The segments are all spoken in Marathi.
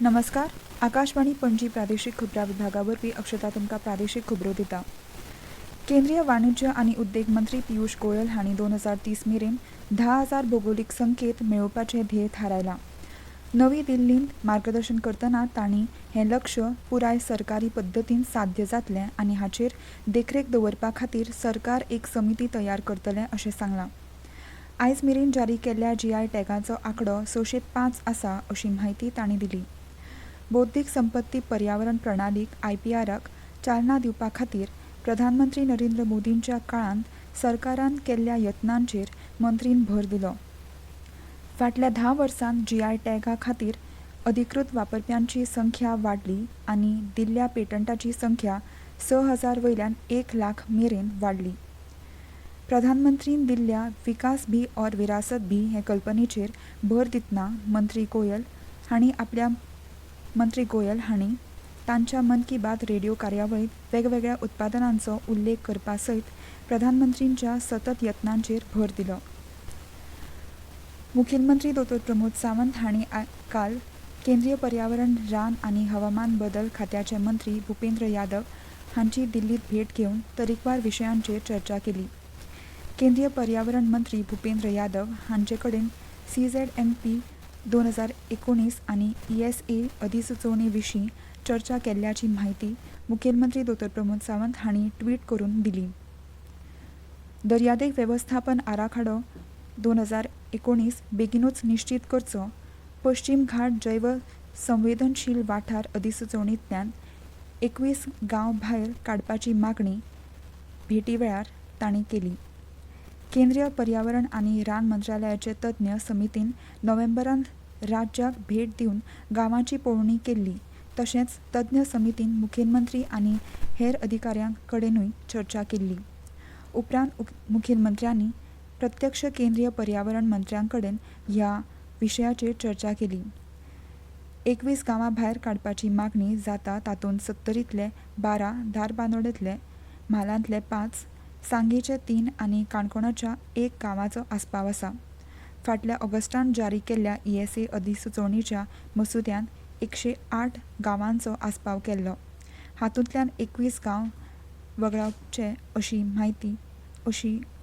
नमस्कार. आकाशवाणी पणजी प्रादेशीक खबरां विभागावरवीं अक्षता तुमकां प्रादेशीक खबरो दिता. केंद्रीय वाणिज्य आनी उद्देग मंत्री पियुष गोयल हांणी 2030 मेरेन 10,000 भौगोलीक संकेत मेळोवपाचें ध्येय थारायलां. नवी दिल्लींत मार्गदर्शन करतना तांणी हें लक्ष्य पुराय सरकारी पद्दतीन साध्य जातलें आनी हाचेर देखरेख दवरपा खातीर सरकार एक समिती तयार करतलें अशें सांगलां. आयज मेरेन जारी केल्ल्या GI टॅगाचो आंकडो 605 आसा अशी म्हायती तांणी दिली. बौद्धीक संपत्ती पर्यावरण प्रणालीक IPRक चालना दिवपा खातीर प्रधानमंत्री नरेंद्र मोदींच्या काळांत सरकारान केल्ल्या यत्नांचेर मंत्रीन भर दिलो. फाटल्या 10 वर्सांत GI टॅगा खातीर अधिकृत वापरप्यांची संख्या वाडली आनी दिल्ल्या पेटंटाची संख्या 6,000 वयल्यान 1,00,000 मेरेन वाडली. प्रधानमंत्रीन दिल्ल्या विकास भी और विरासत भी हे कल्पनेचेर भर दितना मंत्री गोयल हांणी तांच्या मन की बात रेडिओ कार्यावळींत वेगवेगळ्या उत्पादनांचो उल्लेख करपा सयत प्रधानमंत्रींच्या सतत यत्नांचेर भर दिलो. मुखेलमंत्री डॉ. प्रमोद सावंत हांणी काल केंद्रीय पर्यावरण, रान आनी हवामान बदल खात्याचे मंत्री भुपेंद्र यादव हांची दिल्लीत भेट घेवन तरेकवार विशयांचेर चर्चा केली. केंद्रीय पर्यावरण मंत्री भुपेंद्र यादव हांचे कडेन CZMP 2019 आनी ESA अधिसुचोवणे विशीं चर्चा केल्ल्याची म्हायती मुखेलमंत्री डॉ. प्रमोद सावंत हांणी ट्वीट करून दिली. दर्यादेग वेवस्थापन आराखडो 2019 बेगीनूच निश्चित करचो, पश्चिम घाट जैव संवेदनशील वाठार अधिसुचोवणेंतल्यान 21 गांव भायर काडपाची मागणी भेटी वेळार तांणी केली. केंद्रीय पर्यावरण आनी रान मंत्रालयाचे तज्ञ समितीन नोव्हेंबरांत राज्याक भेट दिवन गांवांची पळोवणी केल्ली. तशेंच तज्ञ समितीन मुखेलमंत्री आनी हेर अधिकाऱ्यां कडेनूय चर्चा केल्ली. उपरांत मुखेलमंत्र्यांनी प्रत्यक्ष केंद्रीय पर्यावरण मंत्र्यां कडेन ह्या विशयाचेर चर्चा केली. 21 गांवां भायर काडपाची मागणी जाता तातूंत सत्तरींतले 12, धारबांदोडेंतले, म्हालांतले 5, सांगेचे 3 आनी काणकोणाच्या 1 गांवांचो आस्पाव आसा. फाटल्या ऑगस्टांत जारी केल्ल्या ESA अधिसुचोवणेच्या मसुद्यान 108 गांवांचो आस्पाव केल्लो. हातूंतल्यान 21 गांव वगळावचे अशी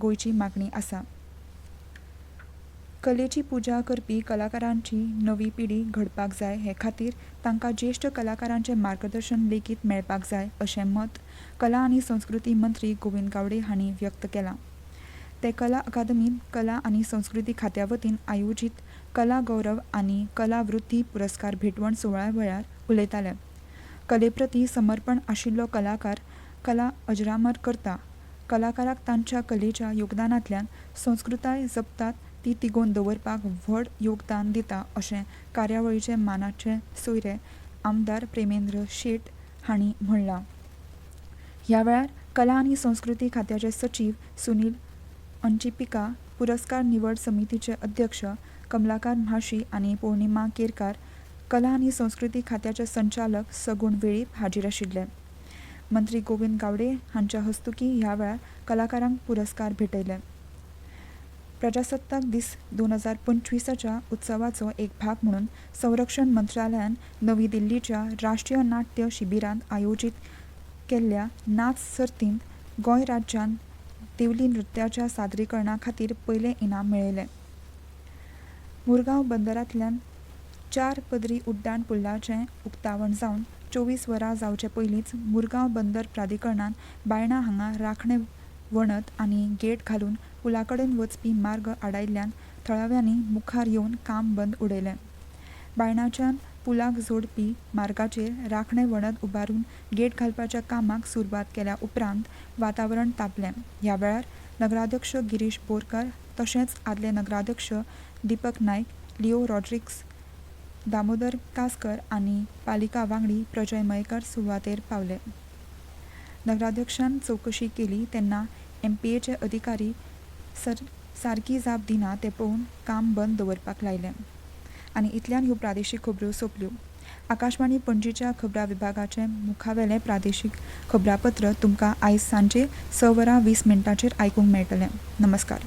गोंयची मागणी आसा. कलेची पुजा करपी कलाकारांची नवी पिढी घडपाक जाय हे खातीर तांकां ज्येश्ठ कलाकारांचें मार्गदर्शन लेगीत मेळपाक जाय अशें मत कला आनी संस्कृती मंत्री गोविंद गावडे हांणी व्यक्त केलां. ते कला अकादमींत कला आनी संस्कृती खात्या वतीन आयोजीत कला गौरव आनी कला वृत्ती पुरस्कार भेटवण सुवाळ्या वेळार उलयताले. कलेप्रती समर्पण आशिल्लो कलाकार कला अजरामर करता. कलाकाराक तांच्या कलेच्या योगदानांतल्यान संस्कृताय जपतात ती तिगोवन दवरपाक व्हड योगदान दिता अशें कार्यावळीचे मानाचे सोयरे आमदार प्रेमेंद्र शेट हांणी म्हणलां. ह्या वेळार कला आनी संस्कृती खात्याचे सचीव सुनील अंचिपिका, पुरस्कार निवड समितीचे अध्यक्ष कमलाकार म्हाशी आनी पौर्णिमा केरकार, कला आनी संस्कृती खात्याचे संचालक सगुण वेळीप हाजीर आशिल्ले. मंत्री गोविंद गावडे हांच्या हस्तुकीं ह्या वेळार कलाकारांक पुरस्कार भेटयले. प्रजासत्ताक दीस 2025च्या उत्सवाचो एक भाग म्हणून संरक्षण मंत्रालयान नवी दिल्लीच्या राष्ट्रीय नाट्य शिबिरांत आयोजीत केल्ल्या नाच सर्तींत गोंय राज्यान देवली नृत्याच्या सादरीकरणा खातीर पयलें इनाम मेळयलें. मुरगांव बंदरांतल्यान 4 पदरी उड्डाण पुलाचें उक्तावण जावन 24 वरां जावचे पयलींच मुरगांव बंदर प्राधिकरणान बायणा हांगा राखणें वणत आनी गेट घालून पुलाकडेन वचपी मार्ग आडायल्ल्यान थळाव्यांनी मुखार येवन काम बंद उडयलें. बायणाच्यान पुलाक जोडपी मार्गाचेर राखणें वणत उबारून गेट घालपाच्या कामाक सुरवात केल्या उपरांत वातावरण तापलें. ह्या वेळार नगराध्यक्ष गिरीश बोरकार तशेंच आदले नगराध्यक्ष दीपक नायक, लिओ रॉड्रिग्स, दामोदर कासकर आनी पालिका वांगडी प्रजय मयेकर सुवातेर पावले. नगराध्यक्षान चवकशी केली तेन्ना MPAचे अधिकारी सारकी जाप दिना तें पळोवन काम बंद दवरपाक लायलें. आनी इतल्यान ह्यो प्रादेशीक खबरो सोंपल्यो. आकाशवाणी पणजीच्या खबरां विभागाचें मुखावेलें प्रादेशीक खबरापत्र तुमकां आयज सांजे 6:20 आयकूंक मेळटलें. नमस्कार.